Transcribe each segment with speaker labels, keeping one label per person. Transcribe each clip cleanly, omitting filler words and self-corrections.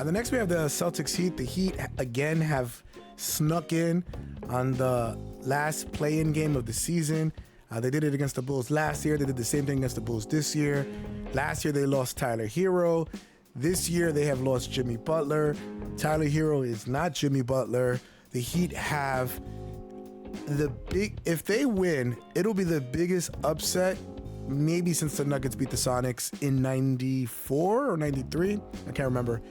Speaker 1: The next we have the Celtics Heat. The Heat again have snuck in on the last play-in game of the season. They did it against the Bulls last year. They did the same thing against the Bulls this year. Last year they lost Tyler Hero. This year they have lost Jimmy Butler. Tyler Hero is not Jimmy Butler. The Heat have if they win, it'll be the biggest upset maybe since the Nuggets beat the Sonics in 94 or 93. I can't remember.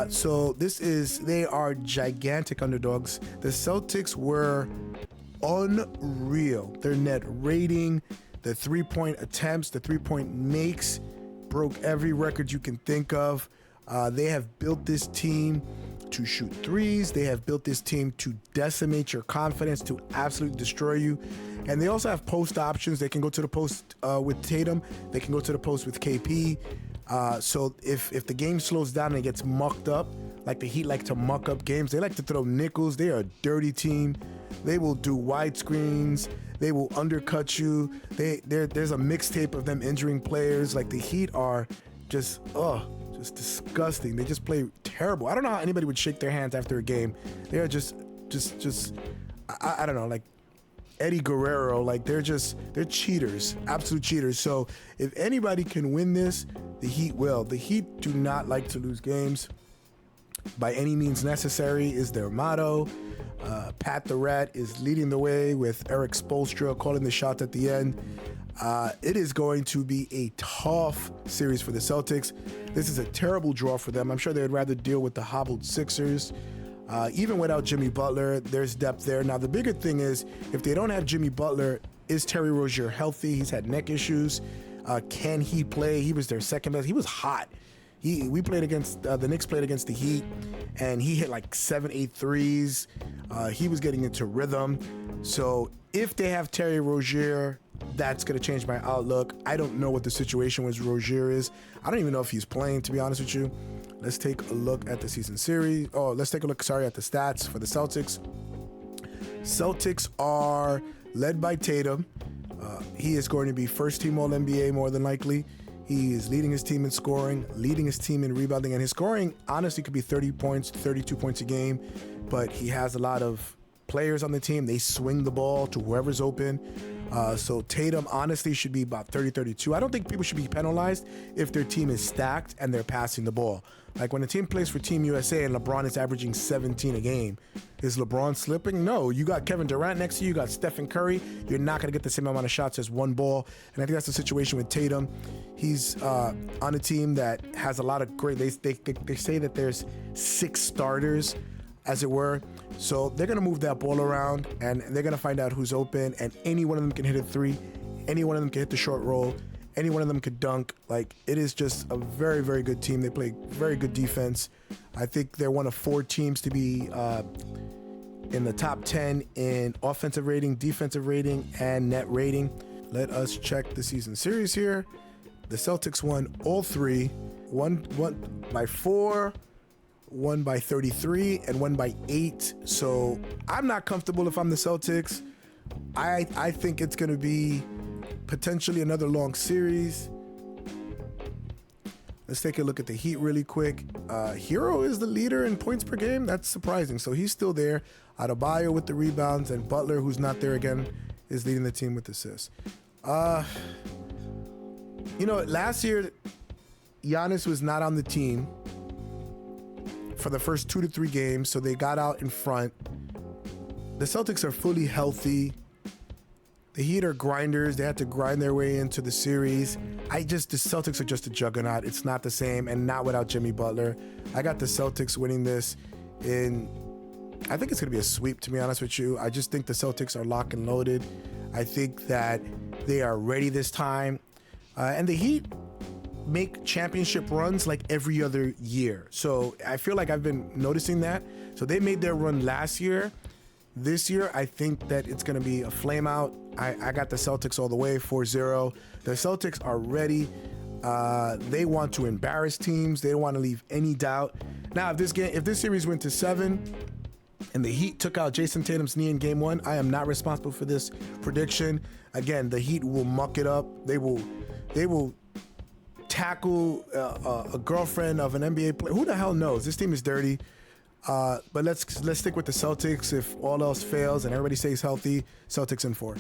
Speaker 1: So they are gigantic underdogs. The Celtics were unreal. Their net rating, the 3-point attempts, the 3-point makes broke every record you can think of. They have built this team to shoot threes. They have built this team to decimate your confidence, to absolutely destroy you. And they also have post options. They can go to the post with Tatum. They can go to the post with KP. So if the game slows down and it gets mucked up, like the Heat like to muck up games, they like to throw nickels. They are a dirty team. They will do wide screens. They will undercut you. There's a mixtape of them injuring players. Like the Heat are just disgusting. They just play terrible. I don't know how anybody would shake their hands after a game. They are just I don't know, like Eddie Guerrero. Like they're cheaters, absolute cheaters. So if anybody can win this, the Heat will. The Heat do not like to lose games. By any means necessary is their motto. Pat the Rat is leading the way with Eric Spoelstra calling the shots at the end. It is going to be a tough series for the Celtics. This is a terrible draw for them. I'm sure they would rather deal with the hobbled Sixers. Even without Jimmy Butler, there's depth there. Now, the bigger thing is, if they don't have Jimmy Butler, is Terry Rozier healthy? He's had neck issues. Can he play? He was their second best. He was hot. We played against, the Knicks played against the Heat, and he hit like 7-8 threes. He was getting into rhythm. So if they have Terry Rozier, that's going to change my outlook. I don't know what the situation with Rozier is. I don't even know if he's playing, to be honest with you. Let's take a look at the season series. Let's take a look, at the stats for the Celtics. Celtics are led by Tatum. He is going to be first team All-NBA more than likely. He is leading his team in scoring, leading his team in rebounding, and his scoring honestly could be 30 points, 32 points a game, but he has a lot of players on the team. They swing the ball to whoever's open. So Tatum honestly should be about 30-32. I don't think people should be penalized if their team is stacked and they're passing the ball. Like when a team plays for Team USA and LeBron is averaging 17 a game, is LeBron slipping? No, you got Kevin Durant next to you, you got Stephen Curry. You're not going to get the same amount of shots as one ball. And I think that's the situation with Tatum. He's on a team that has a lot of great, they say that there's 6 starters, as it were. So they're going to move that ball around and they're going to find out who's open, and any one of them can hit a 3. Any one of them can hit the short roll. Any one of them could dunk. Like, it is just a very, very good team. They play very good defense. I think they're one of 4 teams to be in the top 10 in offensive rating, defensive rating, and net rating. Let us check the season series here. The Celtics won all 3, one by 4, one by 33, and one by 8. So I'm not comfortable if I'm the Celtics. I think it's going to be potentially another long series. Let's take a look at the Heat really quick. Hero is the leader in points per game. That's surprising. So he's still there. Adebayo with the rebounds, and Butler, who's not there again, is leading the team with assists. Last year, Giannis was not on the team for the first 2 to 3 games, so they got out in front. The Celtics are fully healthy. The Heat are grinders. They had to grind their way into the series. The Celtics are just a juggernaut. It's not the same, and not without Jimmy Butler. I got the Celtics winning this I think it's going to be a sweep, to be honest with you. I just think the Celtics are locked and loaded. I think that they are ready this time. And the Heat make championship runs like every other year. So I feel like I've been noticing that. So they made their run last year. This year, I think that it's going to be a flame out. I got the Celtics all the way, 4-0. The Celtics are ready. They want to embarrass teams. They don't want to leave any doubt. Now, if this series went to 7 and the Heat took out Jason Tatum's knee in game 1, I am not responsible for this prediction. Again, the Heat will muck it up. They will tackle a girlfriend of an NBA player. Who the hell knows? This team is dirty. But let's stick with the Celtics. If all else fails and everybody stays healthy, Celtics in 4.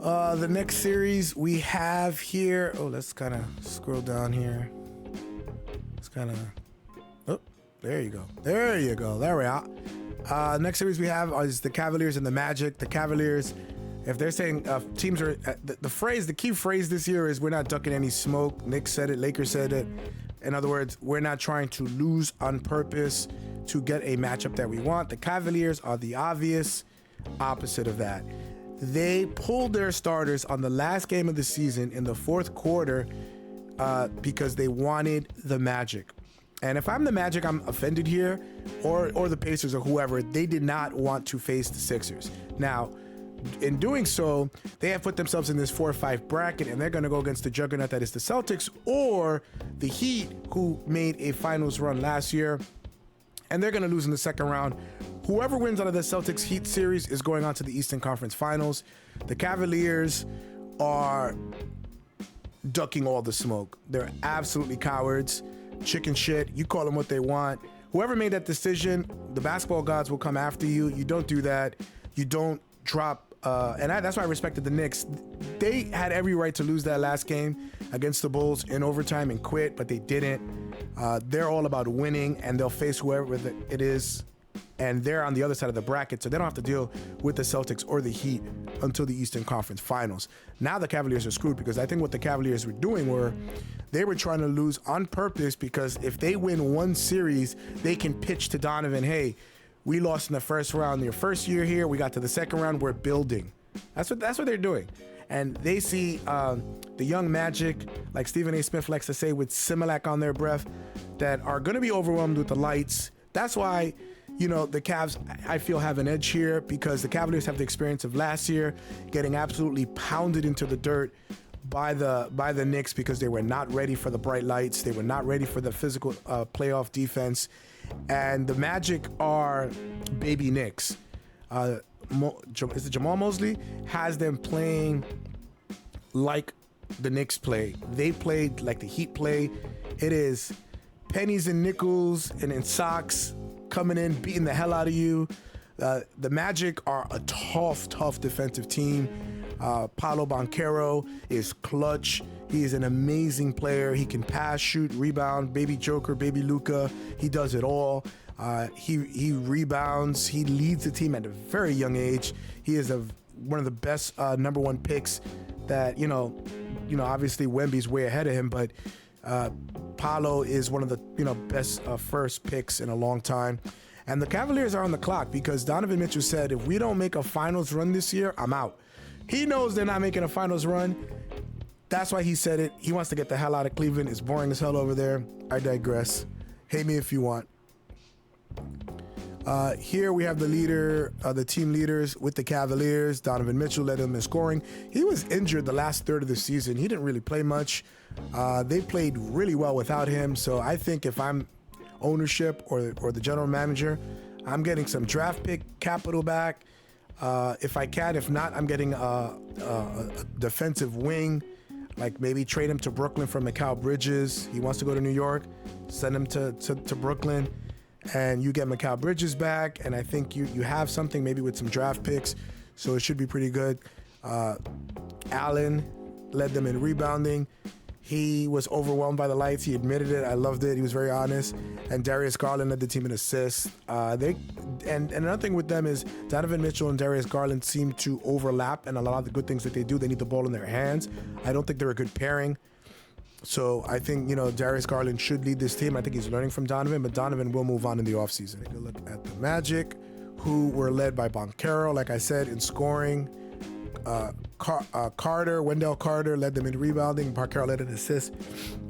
Speaker 1: The next series we have here. Oh, let's kind of scroll down here. It's kind of. Oh, there you go. There you go. There we are. Next series we have is the Cavaliers and the Magic. The Cavaliers, if they're saying teams are the key phrase this year is we're not ducking any smoke. Knicks said it. Lakers said it. In other words, we're not trying to lose on purpose to get a matchup that we want. The Cavaliers are the obvious opposite of that. They pulled their starters on the last game of the season in the fourth quarter because they wanted the Magic. And if I'm the Magic, I'm offended here, or the Pacers or whoever. They did not want to face the Sixers. Now, in doing so, they have put themselves in this 4-5 bracket, and they're going to go against the juggernaut that is the Celtics or the Heat, who made a finals run last year, and they're going to lose in the second round. Whoever wins out of the Celtics Heat series is going on to the Eastern Conference Finals. The Cavaliers are ducking all the smoke. They're absolutely cowards, chicken shit. You call them what they want. Whoever made that decision, the basketball gods will come after you. You don't do that. You don't drop. That's why I respected the Knicks. They had every right to lose that last game against the Bulls in overtime and quit, but they didn't. They're all about winning, and they'll face whoever it is, and they're on the other side of the bracket, so they don't have to deal with the Celtics or the Heat until the Eastern Conference Finals. Now the Cavaliers are screwed because I think what the Cavaliers were doing they were trying to lose on purpose, because if they win one series, they can pitch to Donovan, hey, we lost in the first round your first year here. We got to the second round. We're building. That's what they're doing. And they see the young Magic, like Stephen A. Smith likes to say, with Similac on their breath, that are going to be overwhelmed with the lights. That's why, the Cavs, I feel, have an edge here, because the Cavaliers have the experience of last year getting absolutely pounded into the dirt by the Knicks, because they were not ready for the bright lights. They were not ready for the physical playoff defense. And the Magic are baby Knicks. Is it Jamal Mosley? Has them playing like the Knicks play. They played like the Heat play. It is pennies and nickels and in socks coming in, beating the hell out of you. The Magic are a tough defensive team. Paolo Banchero is clutch. He is an amazing player. He can pass, shoot, rebound. Baby Joker, baby Luka. He does it all. He rebounds. He leads the team at a very young age. He is one of the best number one picks that, obviously Wemby's way ahead of him, but Paolo is one of the, best first picks in a long time. And the Cavaliers are on the clock because Donovan Mitchell said, if we don't make a finals run this year, I'm out. He knows they're not making a finals run. That's why he said it. He wants to get the hell out of Cleveland. It's boring as hell over there. I digress. Hate me if you want. Here we have the team leaders with the Cavaliers. Donovan Mitchell led them in scoring. He was injured the last third of the season. He didn't really play much. They played really well without him. So I think if I'm ownership or the general manager, I'm getting some draft pick capital back. If I can. If not, I'm getting a defensive wing. Like maybe trade him to Brooklyn for Mikal Bridges. He wants to go to New York. Send him to Brooklyn, and you get Mikal Bridges back. And I think you have something maybe with some draft picks, so it should be pretty good. Allen led them in rebounding. He was overwhelmed by the lights. He admitted it. I loved it. He was very honest. And Darius Garland led the team in assists. And another thing with them is Donovan Mitchell and Darius Garland seem to overlap, and a lot of the good things that they do, they need the ball in their hands. I don't think they're a good pairing. So I think, Darius Garland should lead this team. I think he's learning from Donovan, but Donovan will move on in the offseason. Take a look at the Magic, who were led by Banchero, like I said, in scoring. Wendell Carter led them in rebounding. Banchero led in assists.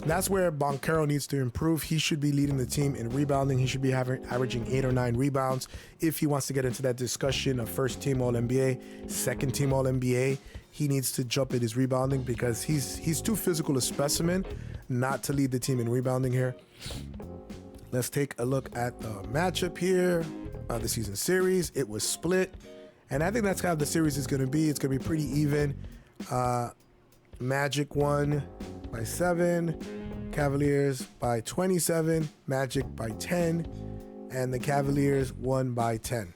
Speaker 1: That's where Banchero needs to improve. He should be leading the team in rebounding. He should be averaging 8 or 9 rebounds if he wants to get into that discussion of first team All-NBA, second team All-NBA. He needs to jump in his rebounding because he's too physical a specimen not to lead the team in rebounding here. Let's take a look at the matchup here. The season series, it was split. And I think that's how the series is going to be. It's going to be pretty even. Magic won by 7, Cavaliers by 27, Magic by 10, and the Cavaliers won by 10.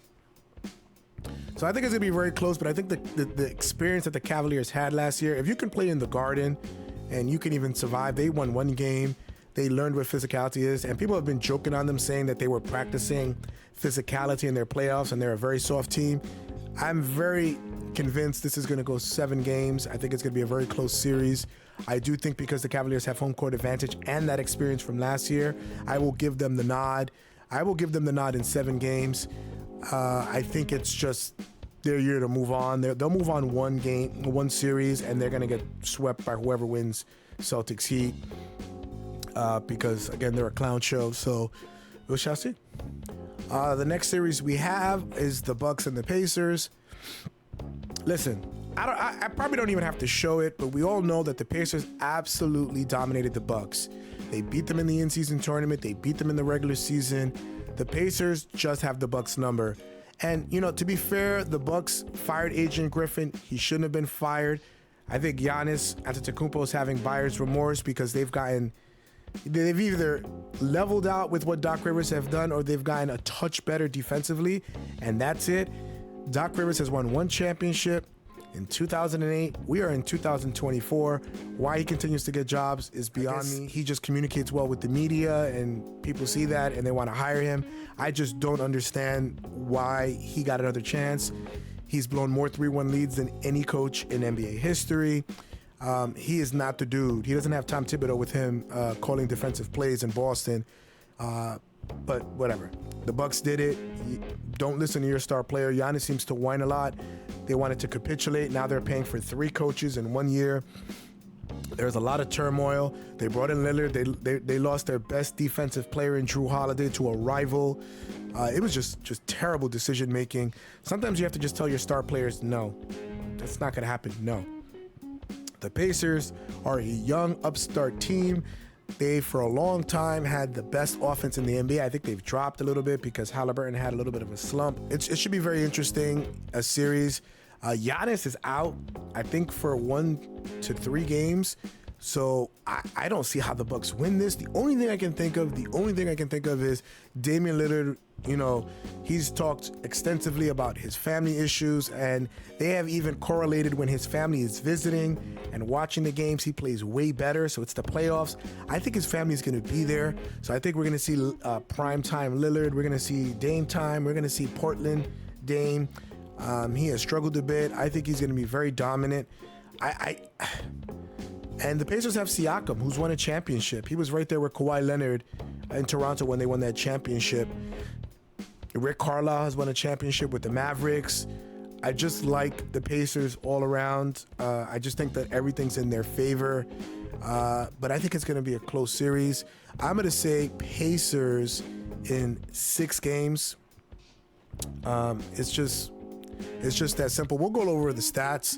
Speaker 1: So I think it's going to be very close, but I think the experience that the Cavaliers had last year, if you can play in the Garden and you can even survive, they won one game. They learned what physicality is, and people have been joking on them saying that they were practicing physicality in their playoffs and they're a very soft team. I'm very convinced this is going to go 7 games. I think it's going to be a very close series. I do think because the Cavaliers have home court advantage and that experience from last year, I will give them the nod. I will give them the nod in 7 games. I think it's just their year to move on. They'll move on one series, and they're going to get swept by whoever wins Celtics Heat because, again, they're a clown show. So we shall see. The next series we have is the Bucks and the Pacers. Listen, I probably don't even have to show it, but we all know that the Pacers absolutely dominated the Bucks. They beat them in the in-season tournament. They beat them in the regular season. The Pacers just have the Bucks number. And, you know, to be fair, the Bucks fired Adrian Griffin. He shouldn't have been fired. I think Giannis Antetokounmpo is having buyer's remorse because they've either leveled out with what Doc Rivers have done or they've gotten a touch better defensively, and that's it. Doc Rivers has won 1 championship in 2008. We are in 2024. Why he continues to get jobs is beyond me. He just communicates well with the media, and people see that and they want to hire him. I just don't understand why he got another chance. He's blown more 3-1 leads than any coach in NBA history. He is not the dude. He doesn't have Tom Thibodeau with him calling defensive plays in Boston. But whatever. The Bucks did it. Don't listen to your star player. Giannis seems to whine a lot. They wanted to capitulate. Now they're paying for 3 coaches in 1 year. There's a lot of turmoil. They brought in Lillard. They lost their best defensive player in Drew Holiday to a rival. It was just terrible decision making. Sometimes you have to just tell your star players, no, that's not going to happen. No. The Pacers are a young upstart team. They, for a long time, had the best offense in the NBA. I think they've dropped a little bit because Halliburton had a little bit of a slump. It should be very interesting, a series. Giannis is out, I think, for 1 to 3 games. So I don't see how the Bucks win this. The only thing I can think of is Damian Lillard. You know, he's talked extensively about his family issues, and they have even correlated when his family is visiting and watching the games, he plays way better. So it's the playoffs. I think his family is going to be there. So I think we're going to see prime time Lillard. We're going to see Dame time. We're going to see Portland Dame. He has struggled a bit. I think he's going to be very dominant. And the Pacers have Siakam, who's won a championship. He was right there with Kawhi Leonard in Toronto when they won that championship. Rick Carlisle has won a championship with the Mavericks. I just like the Pacers all around. I just think that everything's in their favor. But I think it's going to be a close series. I'm going to say Pacers in 6 games. It's just that simple. We'll go over the stats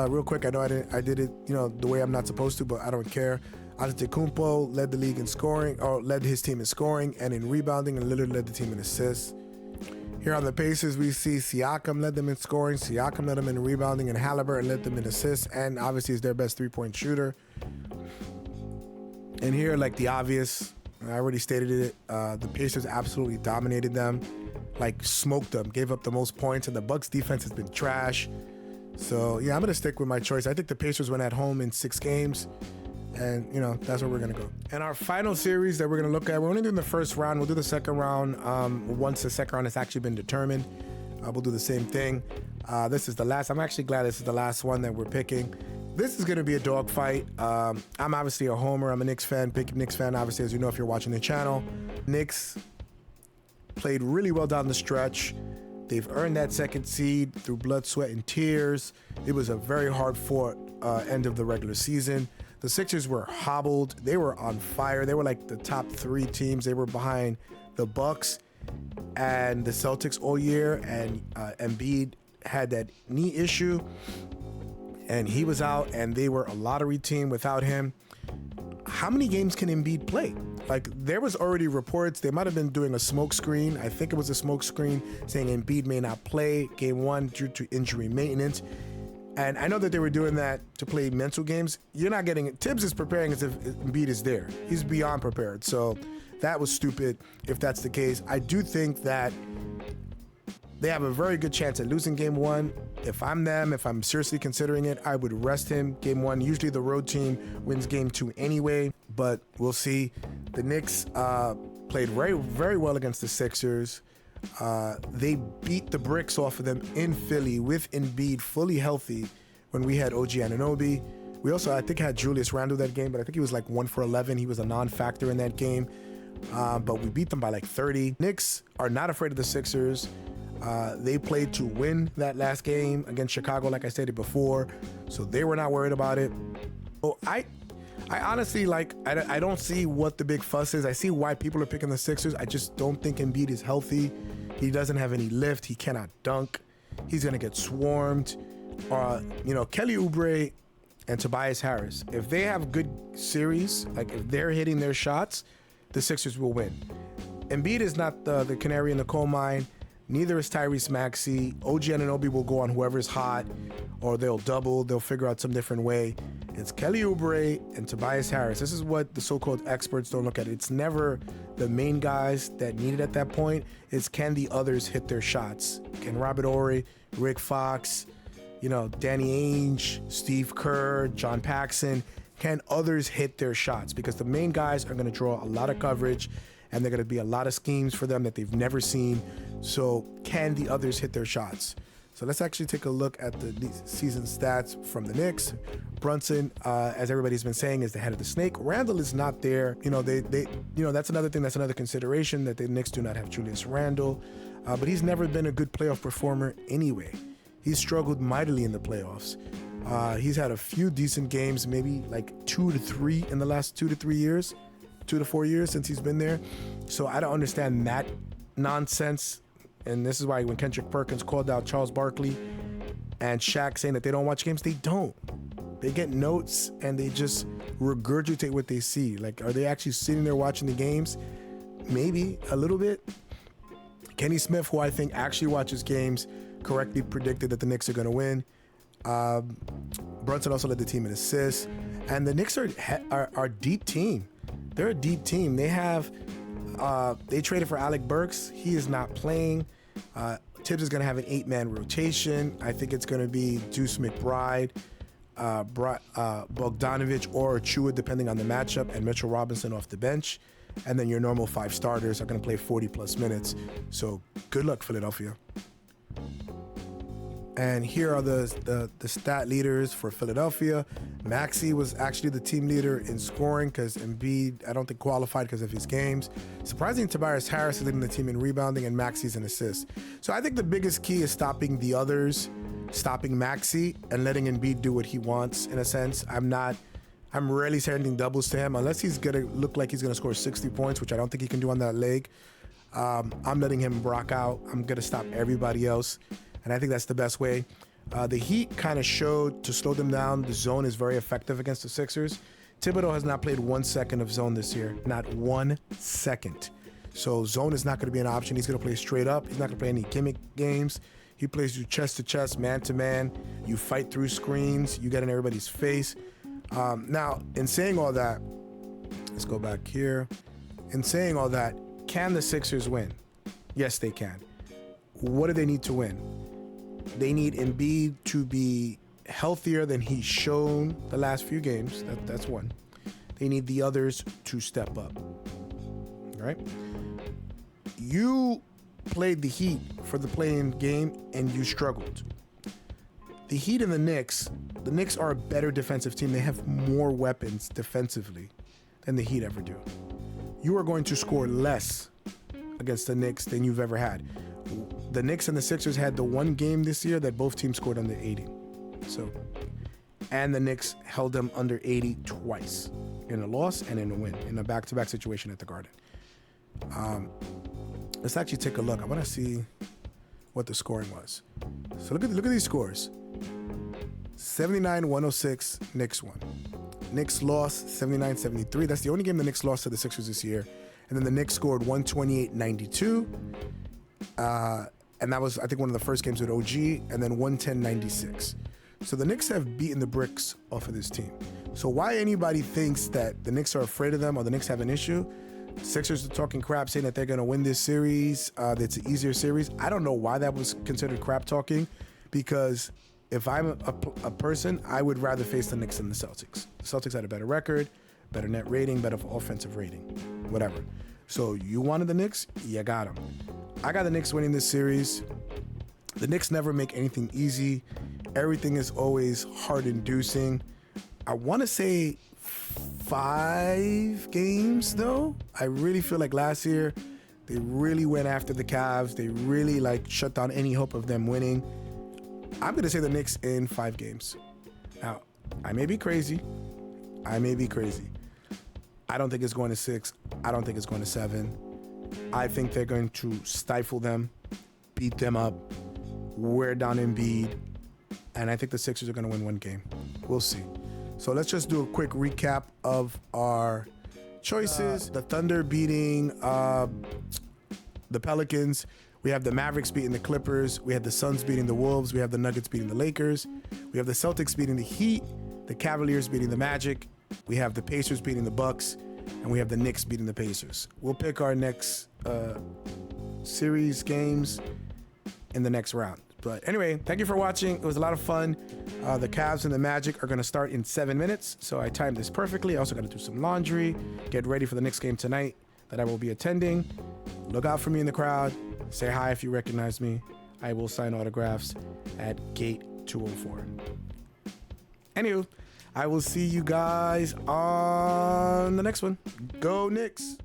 Speaker 1: real quick. I know I did it, the way I'm not supposed to, but I don't care. Antetokounmpo led the league in scoring, or led his team in scoring and in rebounding, and Lillard led the team in assists. Here on the Pacers, we see Siakam led them in scoring, Siakam led them in rebounding, and Halliburton led them in assists, and obviously is their best 3-point shooter. And here, like the obvious, I already stated it, the Pacers absolutely dominated them, like smoked them, gave up the most points, and the Bucks defense has been trash. So yeah, I'm going to stick with my choice. I think the Pacers win at home in 6 games. And, that's where we're going to go. And our final series that we're going to look at, we're only doing the first round. We'll do the second round once the second round has actually been determined. We'll do the same thing. This is the last. I'm actually glad this is the last one that we're picking. This is going to be a dogfight. I'm obviously a homer. I'm a Knicks fan, big Knicks fan, obviously, as you know if you're watching the channel. Knicks played really well down the stretch. They've earned that second seed through blood, sweat, and tears. It was a very hard-fought end of the regular season. The Sixers were hobbled. They were on fire. They were like the top 3 teams. They were behind the Bucks and the Celtics all year. And Embiid had that knee issue, and he was out. And they were a lottery team without him. How many games can Embiid play? Like, there was already reports. They might have been doing a smoke screen. I think it was a smoke screen saying Embiid may not play game 1 due to injury maintenance. And I know that they were doing that to play mental games. You're not getting it. Tibbs is preparing as if Embiid is there. He's beyond prepared. So that was stupid if that's the case. I do think that they have a very good chance at losing game one. If I'm them, if I'm seriously considering it, I would rest him game one. Usually the road team wins game two anyway, but we'll see. The Knicks played very, very well against the Sixers. They beat the bricks off of them in Philly with Embiid fully healthy when we had OG Anunoby. We also, I think, had Julius Randle that game, but I think he was like 1 for 11. He was a non-factor in that game, but we beat them by like 30. Knicks are not afraid of the Sixers. They played to win that last game against Chicago, like I stated before, so they were not worried about it. Oh, I honestly, I don't see what the big fuss is. I see why people are picking the Sixers. I just don't think Embiid is healthy. He doesn't have any lift. He cannot dunk. He's going to get swarmed. Kelly Oubre and Tobias Harris, if they have good series, like if they're hitting their shots, the Sixers will win. Embiid is not the canary in the coal mine. Neither is Tyrese Maxey. OG Anunoby will go on whoever's hot, or they'll double. They'll figure out some different way. It's Kelly Oubre and Tobias Harris. This is what the so-called experts don't look at. It's never the main guys that need it at that point. It's can the others hit their shots? Can Robert Horry, Rick Fox, Danny Ainge, Steve Kerr, John Paxson, can others hit their shots? Because the main guys are going to draw a lot of coverage, and they're going to be a lot of schemes for them that they've never seen. So can the others hit their shots? So let's actually take a look at the season stats from the Knicks. Brunson, as everybody's been saying, is the head of the snake. Randle is not there. That's another thing. That's another consideration, that the Knicks do not have Julius Randle. But he's never been a good playoff performer anyway. He's struggled mightily in the playoffs. He's had a few decent games, maybe like 2 to 3 in the last 2 to 3 years, 2 to 4 years since he's been there. So I don't understand that nonsense. And this is why when Kendrick Perkins called out Charles Barkley and Shaq saying that they don't watch games, they don't. They get notes and they just regurgitate what they see. Like, are they actually sitting there watching the games? Maybe a little bit. Kenny Smith, who I think actually watches games, correctly predicted that the Knicks are going to win. Brunson also led the team in assists. And the Knicks are a deep team. They're a deep team. They traded for Alec Burks. He is not playing. Tibbs is going to have an 8-man rotation. I think it's going to be Deuce McBride, Bogdanovich, or Chua, depending on the matchup, and Mitchell Robinson off the bench. And then your normal 5 starters are going to play 40-plus minutes. So good luck, Philadelphia. And here are the stat leaders for Philadelphia. Maxey was actually the team leader in scoring because Embiid, I don't think, qualified because of his games. Surprisingly, Tobias Harris is leading the team in rebounding, and Maxey's in assists. So I think the biggest key is stopping the others, stopping Maxey, and letting Embiid do what he wants, in a sense. I'm rarely sending doubles to him unless he's going to look like he's going to score 60 points, which I don't think he can do on that leg. I'm letting him rock out. I'm going to stop everybody else. And I think that's the best way. The Heat kind of showed to slow them down. The zone is very effective against the Sixers. Thibodeau has not played 1 second of zone this year. Not 1 second. So zone is not going to be an option. He's going to play straight up. He's not going to play any gimmick games. He plays you chest to chest, man to man. You fight through screens. You get in everybody's face. Now, in saying all that, let's go back here. In saying all that, can the Sixers win? Yes, they can. What do they need to win? They need Embiid to be healthier than he's shown the last few games. That's one. They need the others to step up. All right? You played the Heat for the play-in game, and you struggled. The Heat and the Knicks are a better defensive team. They have more weapons defensively than the Heat ever do. You are going to score less against the Knicks than you've ever had. The Knicks and the Sixers had the one game this year that both teams scored under 80. And the Knicks held them under 80 twice, in a loss and in a win, in a back-to-back situation at the Garden. Let's actually take a look. I want to see what the scoring was. So look at these scores. 79-106, Knicks won. Knicks lost 79-73. That's the only game the Knicks lost to the Sixers this year. And then the Knicks scored 128-92. And that was, I think, one of the first games with OG, and then 110-96. So the Knicks have beaten the bricks off of this team. So why anybody thinks that the Knicks are afraid of them or the Knicks have an issue, Sixers are talking crap saying that they're going to win this series, that it's an easier series. I don't know why that was considered crap talking, because if I'm a person, I would rather face the Knicks than the Celtics. The Celtics had a better record, better net rating, better offensive rating, whatever. So you wanted the Knicks, you got them. I got the Knicks winning this series. The Knicks never make anything easy. Everything is always heart-inducing. I want to say 5 games, though. I really feel like last year, they really went after the Cavs. They really shut down any hope of them winning. I'm going to say the Knicks in 5 games. Now, I may be crazy. I don't think it's going to 6. I don't think it's going to 7. I think they're going to stifle them, beat them up, wear down Embiid, and I think the Sixers are going to win 1 game. We'll see. So let's just do a quick recap of our choices. The Thunder beating the Pelicans. We have the Mavericks beating the Clippers. We have the Suns beating the Wolves. We have the Nuggets beating the Lakers. We have the Celtics beating the Heat. The Cavaliers beating the Magic. We have the Pacers beating the Bucks. And we have the Knicks beating the Pacers. We'll pick our next series games in the next round. But anyway, thank you for watching. It was a lot of fun. The Cavs and the Magic are going to start in 7 minutes. So I timed this perfectly. I also got to do some laundry, get ready for the next game tonight that I will be attending. Look out for me in the crowd. Say hi if you recognize me. I will sign autographs at gate 204. Anywho, I will see you guys on the next one. Go Knicks.